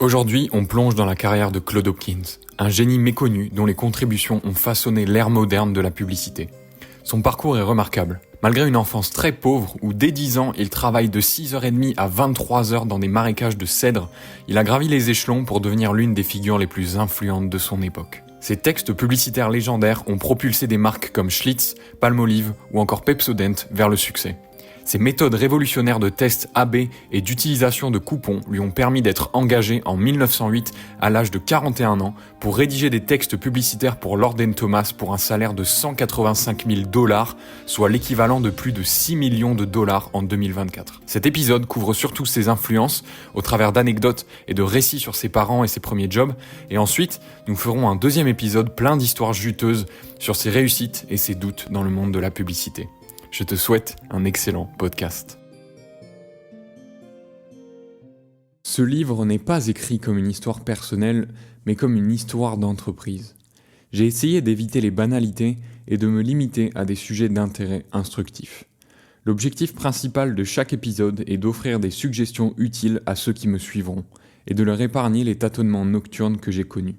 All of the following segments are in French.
Aujourd'hui, on plonge dans la carrière de Claude Hopkins, un génie méconnu dont les contributions ont façonné l'ère moderne de la publicité. Son parcours est remarquable. Malgré une enfance très pauvre où dès 10 ans, il travaille de 6h30 à 23h dans des marécages de cèdre, il a gravi les échelons pour devenir l'une des figures les plus influentes de son époque. Ses textes publicitaires légendaires ont propulsé des marques comme Schlitz, Palmolive ou encore Pepsodent vers le succès. Ses méthodes révolutionnaires de tests AB et d'utilisation de coupons lui ont permis d'être engagé en 1908 à l'âge de 41 ans pour rédiger des textes publicitaires pour Lord & Thomas pour un salaire de $185 000, soit l'équivalent de plus de 6 millions de dollars en 2024. Cet épisode couvre surtout ses influences au travers d'anecdotes et de récits sur ses parents et ses premiers jobs, et ensuite nous ferons un deuxième épisode plein d'histoires juteuses sur ses réussites et ses doutes dans le monde de la publicité. Je te souhaite un excellent podcast. Ce livre n'est pas écrit comme une histoire personnelle, mais comme une histoire d'entreprise. J'ai essayé d'éviter les banalités et de me limiter à des sujets d'intérêt instructif. L'objectif principal de chaque épisode est d'offrir des suggestions utiles à ceux qui me suivront, et de leur épargner les tâtonnements nocturnes que j'ai connus.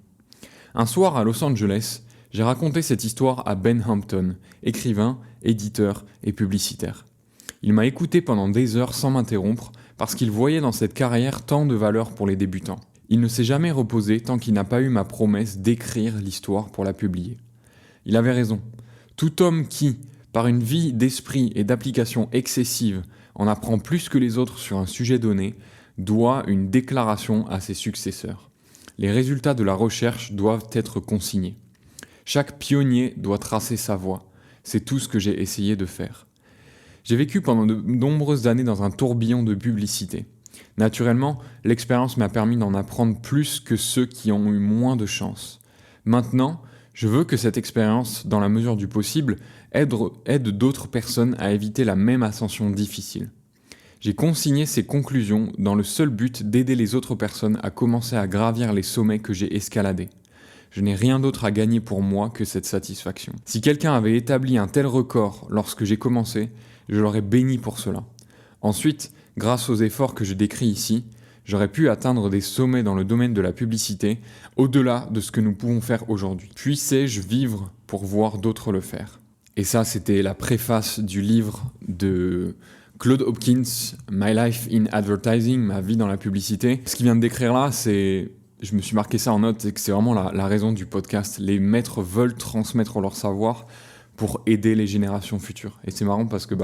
Un soir à Los Angeles, j'ai raconté cette histoire à Ben Hampton, écrivain, éditeur et publicitaire. Il m'a écouté pendant des heures sans m'interrompre parce qu'il voyait dans cette carrière tant de valeur pour les débutants. Il ne s'est jamais reposé tant qu'il n'a pas eu ma promesse d'écrire l'histoire pour la publier. Il avait raison. Tout homme qui, par une vie d'esprit et d'application excessive, en apprend plus que les autres sur un sujet donné, doit une déclaration à ses successeurs. Les résultats de la recherche doivent être consignés. Chaque pionnier doit tracer sa voie. C'est tout ce que j'ai essayé de faire. J'ai vécu pendant de nombreuses années dans un tourbillon de publicité. Naturellement, l'expérience m'a permis d'en apprendre plus que ceux qui ont eu moins de chance. Maintenant, je veux que cette expérience, dans la mesure du possible, aide d'autres personnes à éviter la même ascension difficile. J'ai consigné ces conclusions dans le seul but d'aider les autres personnes à commencer à gravir les sommets que j'ai escaladés. Je n'ai rien d'autre à gagner pour moi que cette satisfaction. Si quelqu'un avait établi un tel record lorsque j'ai commencé, je l'aurais béni pour cela. Ensuite, grâce aux efforts que je décris ici, j'aurais pu atteindre des sommets dans le domaine de la publicité, au-delà de ce que nous pouvons faire aujourd'hui. Puissais-je vivre pour voir d'autres le faire ? Et ça, c'était la préface du livre de Claude Hopkins, My Life in Advertising, ma vie dans la publicité. Ce qu'il vient de décrire là, je me suis marqué ça en note, et que c'est vraiment la raison du podcast. Les maîtres veulent transmettre leur savoir pour aider les générations futures. Et c'est marrant parce que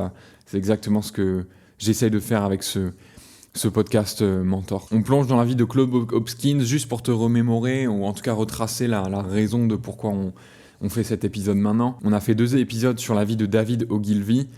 c'est exactement ce que j'essaye de faire avec ce podcast Mentor. On plonge dans la vie de Claude Hopkins juste pour te remémorer, ou en tout cas retracer la raison de pourquoi on fait cet épisode maintenant. On a fait 2 épisodes sur la vie de David Ogilvy,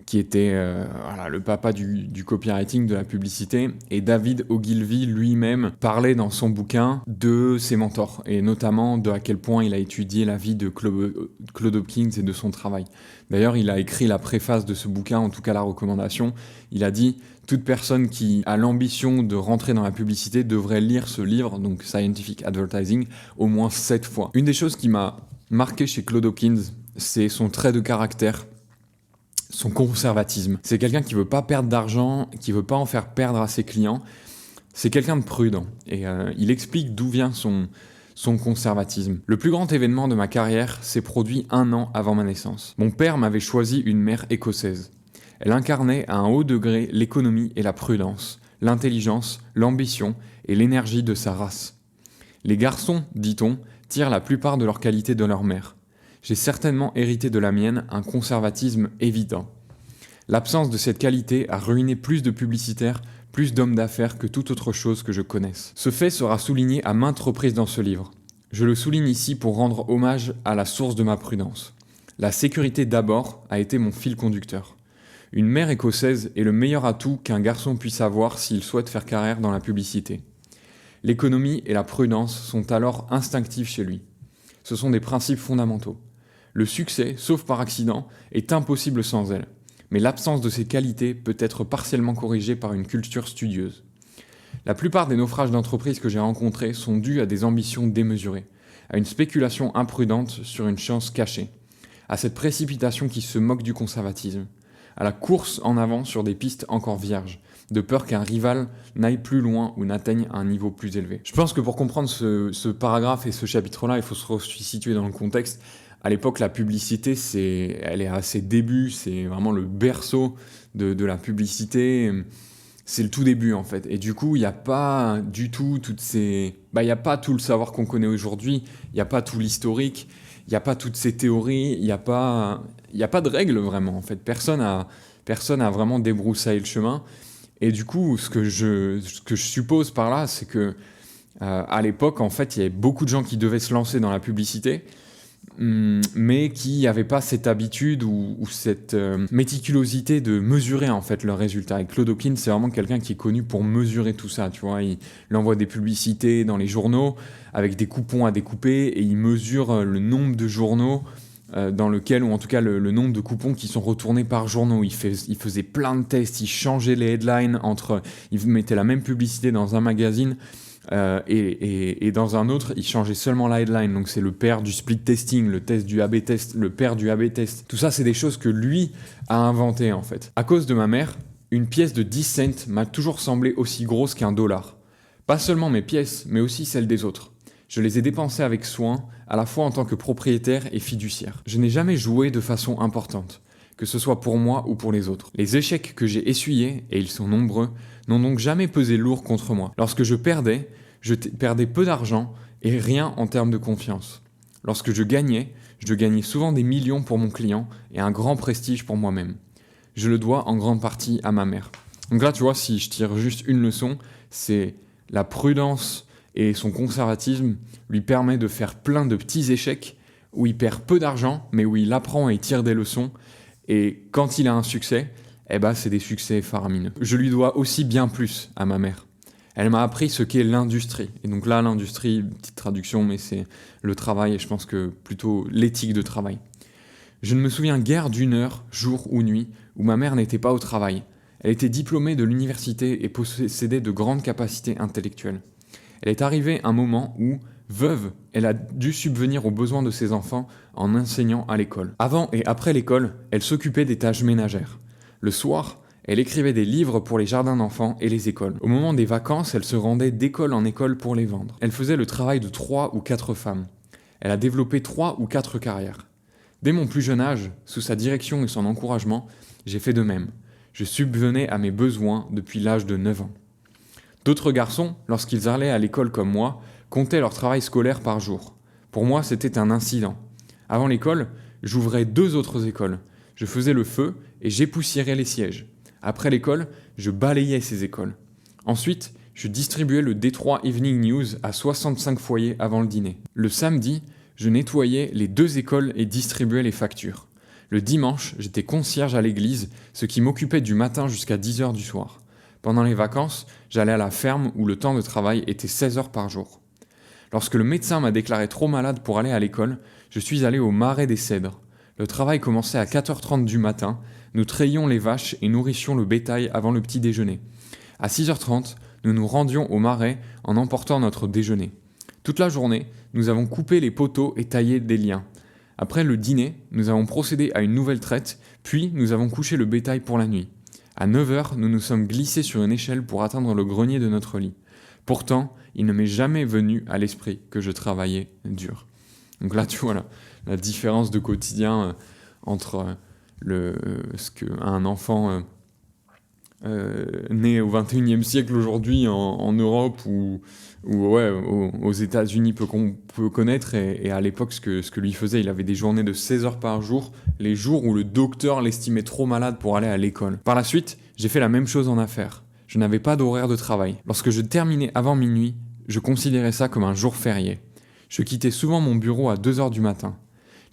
qui était le papa du copywriting, de la publicité. Et David Ogilvy lui-même parlait dans son bouquin de ses mentors, et notamment de à quel point il a étudié la vie de Claude Hopkins et de son travail. D'ailleurs, il a écrit la préface de ce bouquin, en tout cas la recommandation. Il a dit « Toute personne qui a l'ambition de rentrer dans la publicité devrait lire ce livre, donc Scientific Advertising, au moins 7 fois. » Une des choses qui m'a marqué chez Claude Hopkins, c'est son trait de caractère, son conservatisme. C'est quelqu'un qui veut pas perdre d'argent, qui veut pas en faire perdre à ses clients. C'est quelqu'un de prudent. Et il explique d'où vient son conservatisme. Le plus grand événement de ma carrière s'est produit 1 an avant ma naissance. Mon père m'avait choisi une mère écossaise. Elle incarnait à un haut degré l'économie et la prudence, l'intelligence, l'ambition et l'énergie de sa race. Les garçons, dit-on, tirent la plupart de leurs qualités de leur mère. J'ai certainement hérité de la mienne un conservatisme évident. L'absence de cette qualité a ruiné plus de publicitaires, plus d'hommes d'affaires que toute autre chose que je connaisse. Ce fait sera souligné à maintes reprises dans ce livre. Je le souligne ici pour rendre hommage à la source de ma prudence. La sécurité d'abord a été mon fil conducteur. Une mère écossaise est le meilleur atout qu'un garçon puisse avoir s'il souhaite faire carrière dans la publicité. L'économie et la prudence sont alors instinctives chez lui. Ce sont des principes fondamentaux. Le succès, sauf par accident, est impossible sans elle. Mais l'absence de ces qualités peut être partiellement corrigée par une culture studieuse. La plupart des naufrages d'entreprises que j'ai rencontrés sont dus à des ambitions démesurées, à une spéculation imprudente sur une chance cachée, à cette précipitation qui se moque du conservatisme, à la course en avant sur des pistes encore vierges, de peur qu'un rival n'aille plus loin ou n'atteigne un niveau plus élevé. Je pense que pour comprendre ce paragraphe et ce chapitre-là, il faut se resituer dans le contexte. À l'époque, la publicité, elle est à ses débuts, c'est vraiment le berceau de la publicité. C'est le tout début en fait. Et du coup, il n'y a pas du tout il n'y a pas tout le savoir qu'on connaît aujourd'hui, il n'y a pas tout l'historique, il n'y a pas toutes ces théories, il n'y a pas de règles vraiment en fait. Personne a vraiment débroussaillé le chemin. Et du coup, ce que je suppose par là, c'est que à l'époque, en fait, il y avait beaucoup de gens qui devaient se lancer dans la publicité, mais qui n'avaient pas cette habitude ou cette méticulosité de mesurer en fait leurs résultats. Et Claude Hopkins, c'est vraiment quelqu'un qui est connu pour mesurer tout ça, tu vois. Il envoie des publicités dans les journaux avec des coupons à découper et il mesure le nombre de journaux dans lequel, ou en tout cas le nombre de coupons qui sont retournés par journaux. Il faisait plein de tests, il changeait les headlines il mettait la même publicité dans un magazine et dans un autre, il changeait seulement la headline. Donc c'est le père du split testing, le test du A/B test, le père du A/B test. Tout ça, c'est des choses que lui a inventées en fait. À cause de ma mère, une pièce de 10 cents m'a toujours semblé aussi grosse qu'un dollar. Pas seulement mes pièces, mais aussi celles des autres. Je les ai dépensées avec soin, à la fois en tant que propriétaire et fiduciaire. Je n'ai jamais joué de façon importante, que ce soit pour moi ou pour les autres. Les échecs que j'ai essuyés, et ils sont nombreux, n'ont donc jamais pesé lourd contre moi. Lorsque je perdais peu d'argent et rien en termes de confiance. Lorsque je gagnais souvent des millions pour mon client et un grand prestige pour moi-même. Je le dois en grande partie à ma mère. Donc là, tu vois, si je tire juste une leçon, c'est la prudence et son conservatisme lui permet de faire plein de petits échecs où il perd peu d'argent, mais où il apprend et il tire des leçons. Et quand il a un succès, c'est des succès faramineux. Je lui dois aussi bien plus à ma mère. Elle m'a appris ce qu'est l'industrie. Et donc là, l'industrie, petite traduction, mais c'est le travail et je pense que plutôt l'éthique de travail. Je ne me souviens guère d'une heure, jour ou nuit, où ma mère n'était pas au travail. Elle était diplômée de l'université et possédait de grandes capacités intellectuelles. Elle est arrivée un moment où, veuve, elle a dû subvenir aux besoins de ses enfants en enseignant à l'école. Avant et après l'école, elle s'occupait des tâches ménagères. Le soir, elle écrivait des livres pour les jardins d'enfants et les écoles. Au moment des vacances, elle se rendait d'école en école pour les vendre. Elle faisait le travail de 3 ou 4 femmes. Elle a développé 3 ou 4 carrières. Dès mon plus jeune âge, sous sa direction et son encouragement, j'ai fait de même. Je subvenais à mes besoins depuis l'âge de 9 ans. D'autres garçons, lorsqu'ils allaient à l'école comme moi, comptaient leur travail scolaire par jour. Pour moi, c'était un incident. Avant l'école, j'ouvrais 2 autres écoles. Je faisais le feu et j'époussiérais les sièges. Après l'école, je balayais ces écoles. Ensuite, je distribuais le Détroit Evening News à 65 foyers avant le dîner. Le samedi, je nettoyais les 2 écoles et distribuais les factures. Le dimanche, j'étais concierge à l'église, ce qui m'occupait du matin jusqu'à 10h du soir. Pendant les vacances, j'allais à la ferme où le temps de travail était 16 heures par jour. Lorsque le médecin m'a déclaré trop malade pour aller à l'école, je suis allé au marais des Cèdres. Le travail commençait à 4h30 du matin, nous treillions les vaches et nourrissions le bétail avant le petit déjeuner. À 6h30, nous nous rendions au marais en emportant notre déjeuner. Toute la journée, nous avons coupé les poteaux et taillé des liens. Après le dîner, nous avons procédé à une nouvelle traite, puis nous avons couché le bétail pour la nuit. À 9h, nous nous sommes glissés sur une échelle pour atteindre le grenier de notre lit. Pourtant, il ne m'est jamais venu à l'esprit que je travaillais dur. Donc là, tu vois la différence de quotidien entre ce qu'un enfant né au XXIe siècle aujourd'hui en Europe ou aux États-Unis peut connaître et à l'époque ce que lui faisait. Il avait des journées de 16 heures par jour, les jours où le docteur l'estimait trop malade pour aller à l'école. Par la suite, j'ai fait la même chose en affaires. Je n'avais pas d'horaire de travail. Lorsque je terminais avant minuit, je considérais ça comme un jour férié. Je quittais souvent mon bureau à 2h du matin.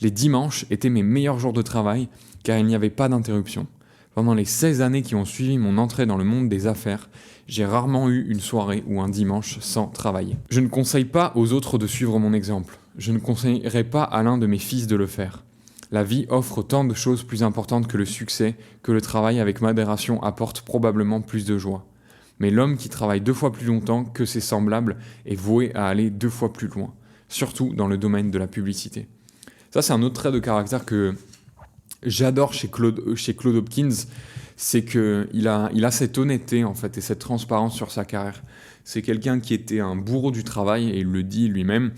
Les dimanches étaient mes meilleurs jours de travail car il n'y avait pas d'interruption. Pendant les 16 années qui ont suivi mon entrée dans le monde des affaires, j'ai rarement eu une soirée ou un dimanche sans travailler. Je ne conseille pas aux autres de suivre mon exemple. Je ne conseillerais pas à l'un de mes fils de le faire. La vie offre tant de choses plus importantes que le succès, que le travail avec modération apporte probablement plus de joie. Mais l'homme qui travaille 2 fois plus longtemps que ses semblables est voué à aller 2 fois plus loin, surtout dans le domaine de la publicité. Ça, c'est un autre trait de caractère que j'adore chez Claude Hopkins, c'est qu'il a cette honnêteté en fait et cette transparence sur sa carrière. C'est quelqu'un qui était un bourreau du travail et il le dit lui-même,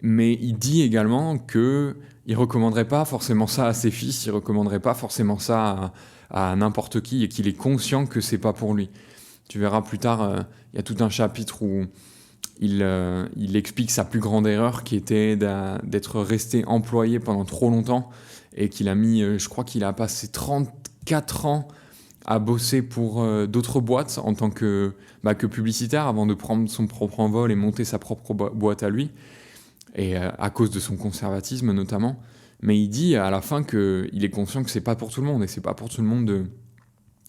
mais il dit également que il recommanderait pas forcément ça à ses fils, il recommanderait pas forcément ça à n'importe qui et qu'il est conscient que c'est pas pour lui. Tu verras plus tard, il y a tout un chapitre où il explique sa plus grande erreur qui était d'être resté employé pendant trop longtemps et qu'il a mis, je crois qu'il a passé 34 ans à bosser pour d'autres boîtes en tant que publicitaire avant de prendre son propre envol et monter sa propre boîte à lui, et à cause de son conservatisme notamment. Mais il dit à la fin qu'il est conscient que c'est pas pour tout le monde, et c'est pas pour tout le monde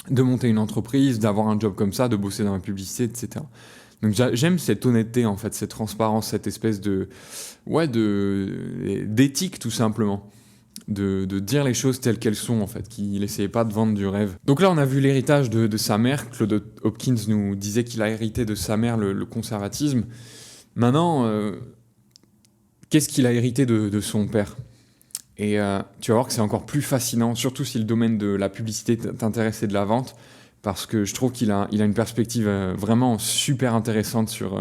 de monter une entreprise, d'avoir un job comme ça, de bosser dans la publicité, etc. Donc j'aime cette honnêteté en fait, cette transparence, cette espèce d'éthique tout simplement. De dire les choses telles qu'elles sont en fait, qu'il n'essayait pas de vendre du rêve. Donc là on a vu l'héritage de sa mère. Claude Hopkins nous disait qu'il a hérité de sa mère le conservatisme. Maintenant, qu'est-ce qu'il a hérité de son père ? Et tu vas voir que c'est encore plus fascinant, surtout si le domaine de la publicité t'intéresse et de la vente, parce que je trouve qu'il a une perspective vraiment super intéressante sur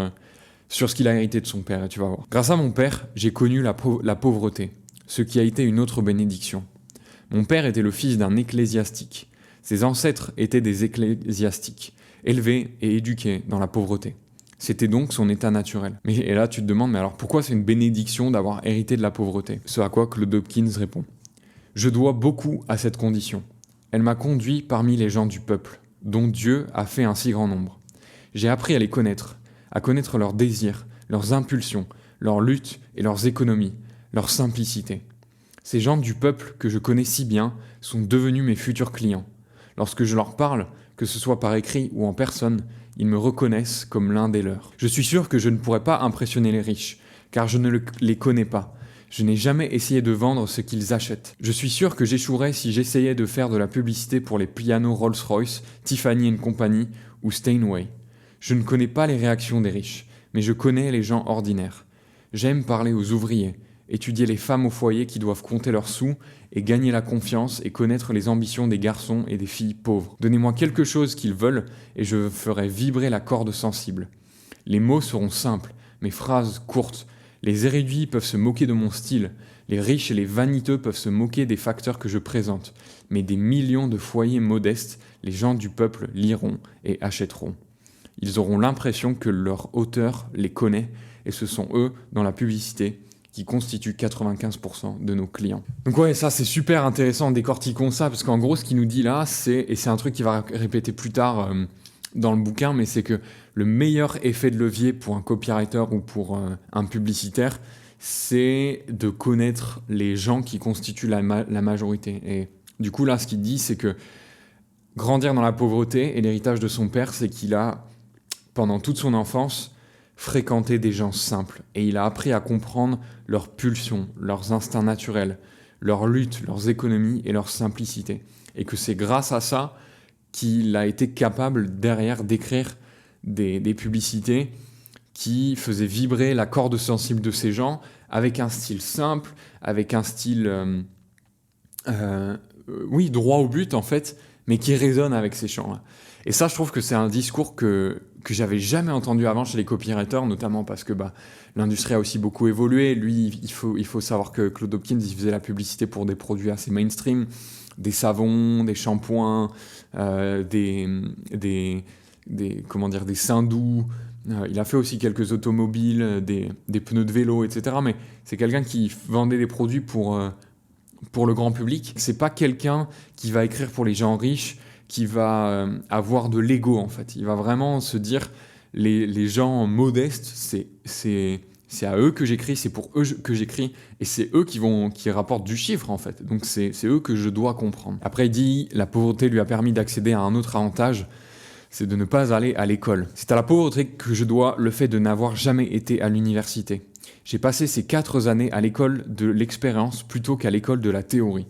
ce qu'il a hérité de son père, et tu vas voir. Grâce à mon père, j'ai connu la pauvreté, ce qui a été une autre bénédiction. Mon père était le fils d'un ecclésiastique. Ses ancêtres étaient des ecclésiastiques, élevés et éduqués dans la pauvreté. C'était donc son état naturel. Et là, tu te demandes, mais alors pourquoi c'est une bénédiction d'avoir hérité de la pauvreté ? Ce à quoi Claude Hopkins répond. Je dois beaucoup à cette condition. Elle m'a conduit parmi les gens du peuple, dont Dieu a fait un si grand nombre. J'ai appris à les connaître, à connaître leurs désirs, leurs impulsions, leurs luttes et leurs économies, leur simplicité. Ces gens du peuple que je connais si bien sont devenus mes futurs clients. Lorsque je leur parle, que ce soit par écrit ou en personne, ils me reconnaissent comme l'un des leurs. Je suis sûr que je ne pourrais pas impressionner les riches, car je ne les connais pas. Je n'ai jamais essayé de vendre ce qu'ils achètent. Je suis sûr que j'échouerais si j'essayais de faire de la publicité pour les pianos Rolls-Royce, Tiffany & Company ou Steinway. Je ne connais pas les réactions des riches, mais je connais les gens ordinaires. J'aime parler aux ouvriers, étudier les femmes au foyer qui doivent compter leurs sous et gagner la confiance et connaître les ambitions des garçons et des filles pauvres. Donnez-moi quelque chose qu'ils veulent et je ferai vibrer la corde sensible. Les mots seront simples, mes phrases courtes. Les érudits peuvent se moquer de mon style, les riches et les vaniteux peuvent se moquer des facteurs que je présente, mais des millions de foyers modestes, les gens du peuple liront et achèteront. Ils auront l'impression que leur auteur les connaît et ce sont eux, dans la publicité, qui constituent 95% de nos clients. Donc ouais, ça c'est super intéressant, décortiquons ça, parce qu'en gros ce qu'il nous dit là, et c'est un truc qu'il va répéter plus tard dans le bouquin, mais c'est que le meilleur effet de levier pour un copywriter ou pour un publicitaire, c'est de connaître les gens qui constituent la majorité. Et du coup là, ce qu'il dit, c'est que grandir dans la pauvreté et l'héritage de son père, c'est qu'il a, pendant toute son enfance, fréquenter des gens simples et il a appris à comprendre leurs pulsions, leurs instincts naturels, leurs luttes, leurs économies et leur simplicité. Et que c'est grâce à ça qu'il a été capable derrière d'écrire des publicités qui faisaient vibrer la corde sensible de ces gens avec un style simple, avec un style droit au but en fait, mais qui résonne avec ces chants-là. Et ça, je trouve que c'est un discours que j'avais jamais entendu avant chez les copywriters, notamment parce que l'industrie a aussi beaucoup évolué. Lui, il faut savoir que Claude Hopkins, il faisait la publicité pour des produits assez mainstream, des savons, des shampoings, des seins doux. Il a fait aussi quelques automobiles, des pneus de vélo, etc. Mais c'est quelqu'un qui vendait des produits pour le grand public. C'est pas quelqu'un qui va écrire pour les gens riches, qui va avoir de l'ego en fait. Il va vraiment se dire les gens modestes, c'est à eux que j'écris, c'est pour eux que j'écris, et c'est eux qui rapportent du chiffre en fait. Donc c'est eux que je dois comprendre. Après il dit la pauvreté lui a permis d'accéder à un autre avantage, c'est de ne pas aller à l'école. C'est à la pauvreté que je dois le fait de n'avoir jamais été à l'université. J'ai passé ces 4 années à l'école de l'expérience plutôt qu'à l'école de la théorie.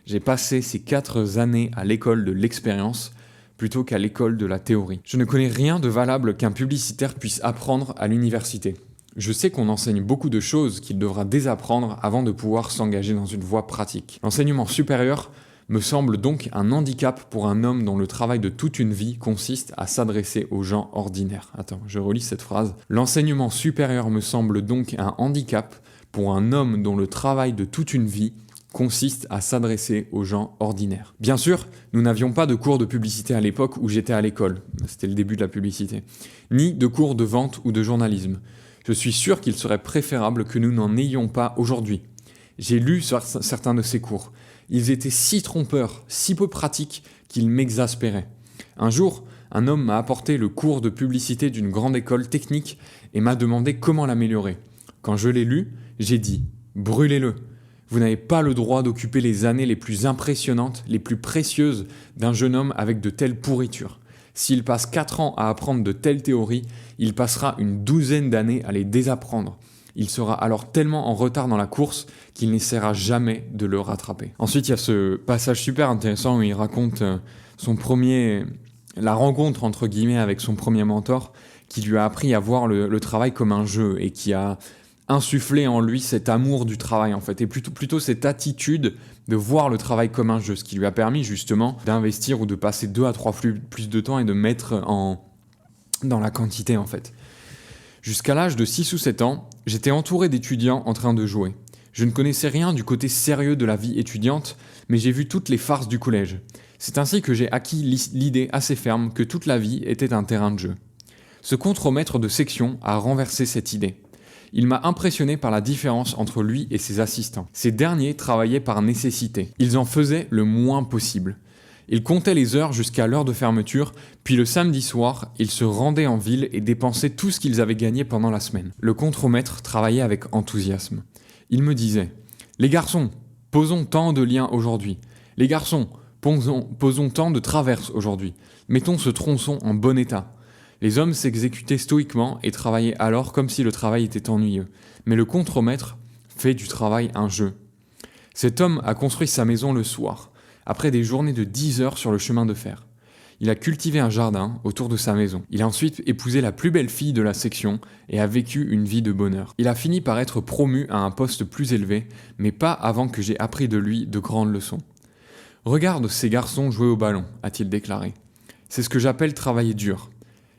J'ai passé ces 4 années à l'école de l'expérience plutôt qu'à l'école de la théorie. Je ne connais rien de valable qu'un publicitaire puisse apprendre à l'université. Je sais qu'on enseigne beaucoup de choses qu'il devra désapprendre avant de pouvoir s'engager dans une voie pratique. L'enseignement supérieur me semble donc un handicap pour un homme dont le travail de toute une vie consiste à s'adresser aux gens ordinaires. Attends, je relis cette phrase. L'enseignement supérieur me semble donc un handicap pour un homme dont le travail de toute une vie consiste à s'adresser aux gens ordinaires. Bien sûr, nous n'avions pas de cours de publicité à l'époque où j'étais à l'école, c'était le début de la publicité, ni de cours de vente ou de journalisme. Je suis sûr qu'il serait préférable que nous n'en ayons pas aujourd'hui. J'ai lu certains de ces cours. Ils étaient si trompeurs, si peu pratiques, qu'ils m'exaspéraient. Un jour, un homme m'a apporté le cours de publicité d'une grande école technique et m'a demandé comment l'améliorer. Quand je l'ai lu, j'ai dit « Brûlez-le ! Vous n'avez pas le droit d'occuper les années les plus impressionnantes, les plus précieuses d'un jeune homme avec de telles pourritures. S'il passe 4 ans à apprendre de telles théories, il passera une 12aine d'années à les désapprendre. Il sera alors tellement en retard dans la course qu'il n'essaiera jamais de le rattraper. » Ensuite, il y a ce passage super intéressant où il raconte la rencontre entre guillemets avec son premier mentor qui lui a appris à voir le travail comme un jeu et qui a insufflé en lui cet amour du travail en fait, et plutôt cette attitude de voir le travail comme un jeu, ce qui lui a permis justement d'investir ou de passer 2 à 3 fois plus de temps et de mettre dans la quantité en fait. Jusqu'à l'âge de 6 ou 7 ans, j'étais entouré d'étudiants en train de jouer. Je ne connaissais rien du côté sérieux de la vie étudiante, mais j'ai vu toutes les farces du collège. C'est ainsi que j'ai acquis l'idée assez ferme que toute la vie était un terrain de jeu. Ce contremaître de section a renversé cette idée. Il m'a impressionné par la différence entre lui et ses assistants. Ces derniers travaillaient par nécessité. Ils en faisaient le moins possible. Ils comptaient les heures jusqu'à l'heure de fermeture, puis le samedi soir, ils se rendaient en ville et dépensaient tout ce qu'ils avaient gagné pendant la semaine. Le contremaître travaillait avec enthousiasme. Il me disait « Les garçons, posons tant de liens aujourd'hui. Les garçons, posons tant de traverses aujourd'hui. Mettons ce tronçon en bon état. » Les hommes s'exécutaient stoïquement et travaillaient alors comme si le travail était ennuyeux. Mais le contremaître fait du travail un jeu. Cet homme a construit sa maison le soir, après des journées de 10 heures sur le chemin de fer. Il a cultivé un jardin autour de sa maison. Il a ensuite épousé la plus belle fille de la section et a vécu une vie de bonheur. Il a fini par être promu à un poste plus élevé, mais pas avant que j'ai appris de lui de grandes leçons. « Regarde ces garçons jouer au ballon », a-t-il déclaré. « C'est ce que j'appelle travailler dur.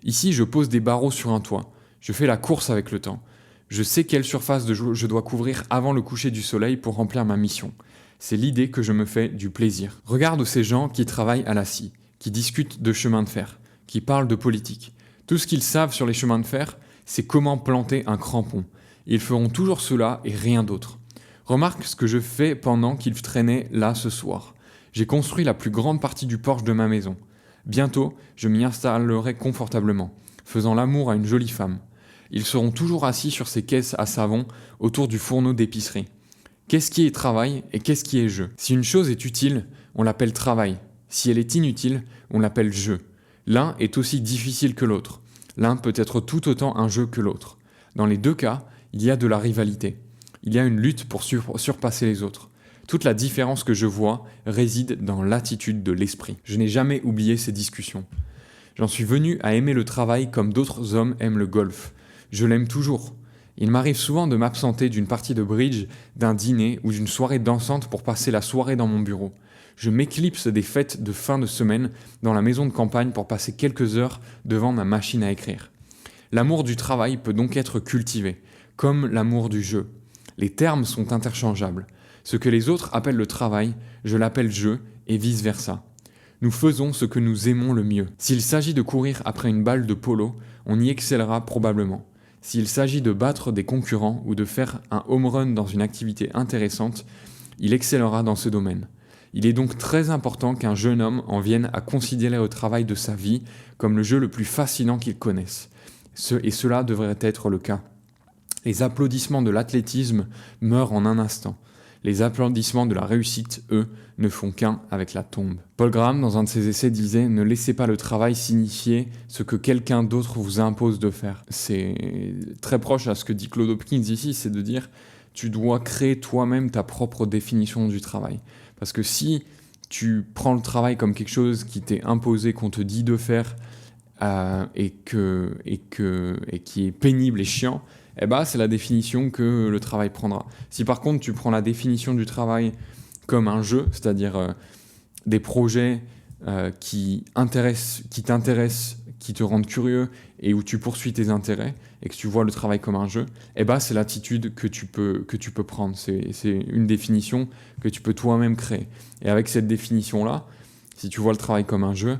Ici, je pose des barreaux sur un toit. Je fais la course avec le temps. Je sais quelle surface je dois couvrir avant le coucher du soleil pour remplir ma mission. C'est l'idée que je me fais du plaisir. Regarde ces gens qui travaillent à la scie, qui discutent de chemin de fer, qui parlent de politique. Tout ce qu'ils savent sur les chemins de fer, c'est comment planter un crampon. Ils feront toujours cela et rien d'autre. Remarque ce que je fais pendant qu'ils traînaient là ce soir. J'ai construit la plus grande partie du porche de ma maison. Bientôt, je m'y installerai confortablement, faisant l'amour à une jolie femme. Ils seront toujours assis sur ces caisses à savon autour du fourneau d'épicerie. Qu'est-ce qui est travail et qu'est-ce qui est jeu ? Si une chose est utile, on l'appelle travail. Si elle est inutile, on l'appelle jeu. L'un est aussi difficile que l'autre. L'un peut être tout autant un jeu que l'autre. Dans les deux cas, il y a de la rivalité. Il y a une lutte pour surpasser les autres. Toute la différence que je vois réside dans l'attitude de l'esprit. Je n'ai jamais oublié ces discussions. J'en suis venu à aimer le travail comme d'autres hommes aiment le golf. Je l'aime toujours. Il m'arrive souvent de m'absenter d'une partie de bridge, d'un dîner ou d'une soirée dansante pour passer la soirée dans mon bureau. Je m'éclipse des fêtes de fin de semaine dans la maison de campagne pour passer quelques heures devant ma machine à écrire. L'amour du travail peut donc être cultivé, comme l'amour du jeu. Les termes sont interchangeables. Ce que les autres appellent le travail, je l'appelle jeu, et vice-versa. Nous faisons ce que nous aimons le mieux. S'il s'agit de courir après une balle de polo, on y excellera probablement. S'il s'agit de battre des concurrents ou de faire un home run dans une activité intéressante, il excellera dans ce domaine. Il est donc très important qu'un jeune homme en vienne à considérer le travail de sa vie comme le jeu le plus fascinant qu'il connaisse. Et cela devrait être le cas. Les applaudissements de l'athlétisme meurent en un instant. Les applaudissements de la réussite, eux, ne font qu'un avec la tombe. Paul Graham, dans un de ses essais, disait « Ne laissez pas le travail signifier ce que quelqu'un d'autre vous impose de faire ». C'est très proche à ce que dit Claude Hopkins ici, c'est de dire « Tu dois créer toi-même ta propre définition du travail ». Parce que si tu prends le travail comme quelque chose qui t'est imposé, qu'on te dit de faire, et qui est pénible et chiant, eh ben, c'est la définition que le travail prendra. Si par contre tu prends la définition du travail comme un jeu, c'est-à-dire des projets qui t'intéressent, qui te rendent curieux et où tu poursuis tes intérêts et que tu vois le travail comme un jeu, c'est l'attitude que tu peux prendre. C'est une définition que tu peux toi-même créer. Et avec cette définition-là, si tu vois le travail comme un jeu,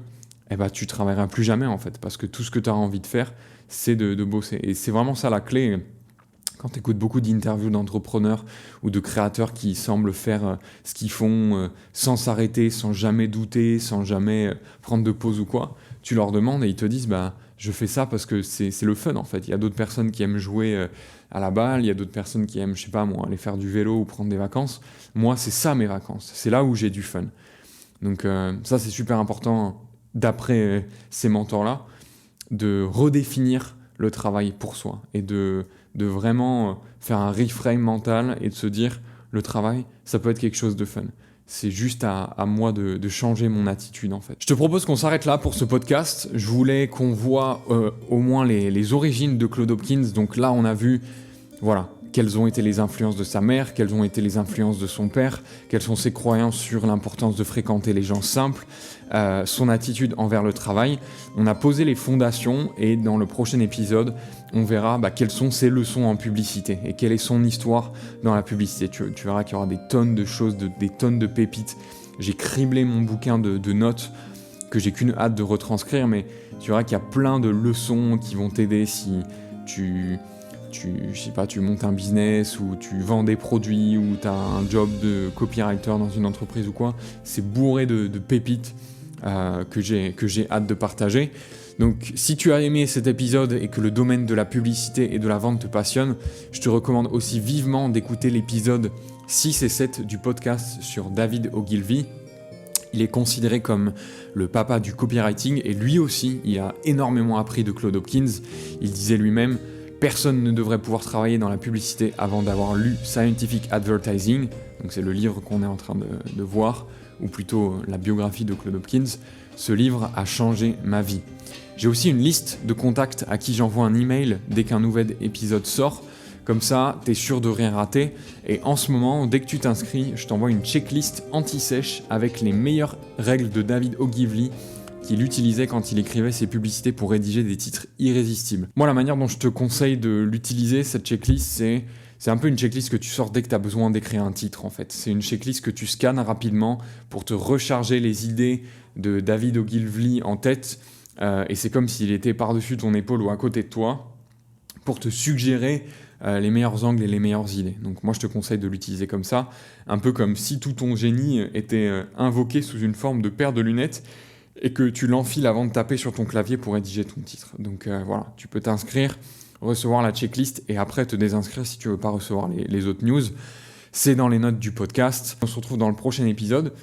tu travailleras plus jamais en fait, parce que tout ce que tu as envie de faire, c'est de bosser. Et c'est vraiment ça la clé. Quand tu écoutes beaucoup d'interviews d'entrepreneurs ou de créateurs qui semblent faire ce qu'ils font sans s'arrêter, sans jamais douter, sans jamais prendre de pause ou quoi, tu leur demandes et ils te disent je fais ça parce que c'est le fun en fait. Il y a d'autres personnes qui aiment jouer à la balle, il y a d'autres personnes qui aiment, je sais pas moi, aller faire du vélo ou prendre des vacances. Moi, c'est ça mes vacances, c'est là où j'ai du fun. Donc ça, c'est super important d'après ces mentors-là, de redéfinir le travail pour soi et de vraiment faire un reframe mental et de se dire le travail, ça peut être quelque chose de fun. C'est juste à moi de changer mon attitude en fait. Je te propose qu'on s'arrête là pour ce podcast. Je voulais qu'on voit au moins les origines de Claude Hopkins. Donc là, on a vu, voilà, quelles ont été les influences de sa mère, quelles ont été les influences de son père, quelles sont ses croyances sur l'importance de fréquenter les gens simples, son attitude envers le travail. On a posé les fondations et dans le prochain épisode, on verra quelles sont ses leçons en publicité et quelle est son histoire dans la publicité. Tu verras qu'il y aura des tonnes de choses, des tonnes de pépites. J'ai criblé mon bouquin de notes que j'ai qu'une hâte de retranscrire, mais tu verras qu'il y a plein de leçons qui vont t'aider si tu montes un business ou tu vends des produits ou tu as un job de copywriter dans une entreprise ou quoi. C'est bourré de pépites que j'ai hâte de partager. Donc si tu as aimé cet épisode et que le domaine de la publicité et de la vente te passionne, je te recommande aussi vivement d'écouter l'épisode 6 et 7 du podcast sur David Ogilvy. Il est considéré comme le papa du copywriting et lui aussi, il a énormément appris de Claude Hopkins. Il disait lui-même: personne ne devrait pouvoir travailler dans la publicité avant d'avoir lu Scientific Advertising, donc c'est le livre qu'on est en train de voir, ou plutôt la biographie de Claude Hopkins. Ce livre a changé ma vie. J'ai aussi une liste de contacts à qui j'envoie un email dès qu'un nouvel épisode sort. Comme ça, t'es sûr de rien rater. Et en ce moment, dès que tu t'inscris, je t'envoie une checklist anti-sèche avec les meilleures règles de David Ogilvy qu'il utilisait quand il écrivait ses publicités pour rédiger des titres irrésistibles. Moi, la manière dont je te conseille de l'utiliser, cette checklist, c'est un peu une checklist que tu sors dès que tu as besoin d'écrire un titre, en fait. C'est une checklist que tu scannes rapidement pour te recharger les idées de David Ogilvy en tête. Et c'est comme s'il était par-dessus ton épaule ou à côté de toi pour te suggérer les meilleurs angles et les meilleures idées. Donc moi, je te conseille de l'utiliser comme ça, un peu comme si tout ton génie était invoqué sous une forme de paire de lunettes et que tu l'enfiles avant de taper sur ton clavier pour rédiger ton titre. Donc voilà, tu peux t'inscrire, recevoir la checklist et après te désinscrire si tu veux pas recevoir les autres news. C'est dans les notes du podcast. On se retrouve dans le prochain épisode.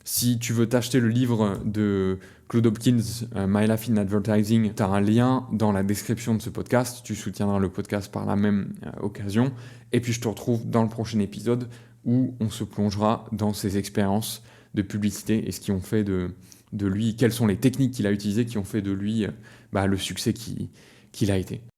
Si tu veux t'acheter le livre de Claude Hopkins, My Life in Advertising, tu as un lien dans la description de ce podcast. Tu soutiendras le podcast par la même occasion. Et puis je te retrouve dans le prochain épisode où on se plongera dans ses expériences de publicité et ce qui ont fait de lui, quelles sont les techniques qu'il a utilisées qui ont fait de lui le succès qu'il a été.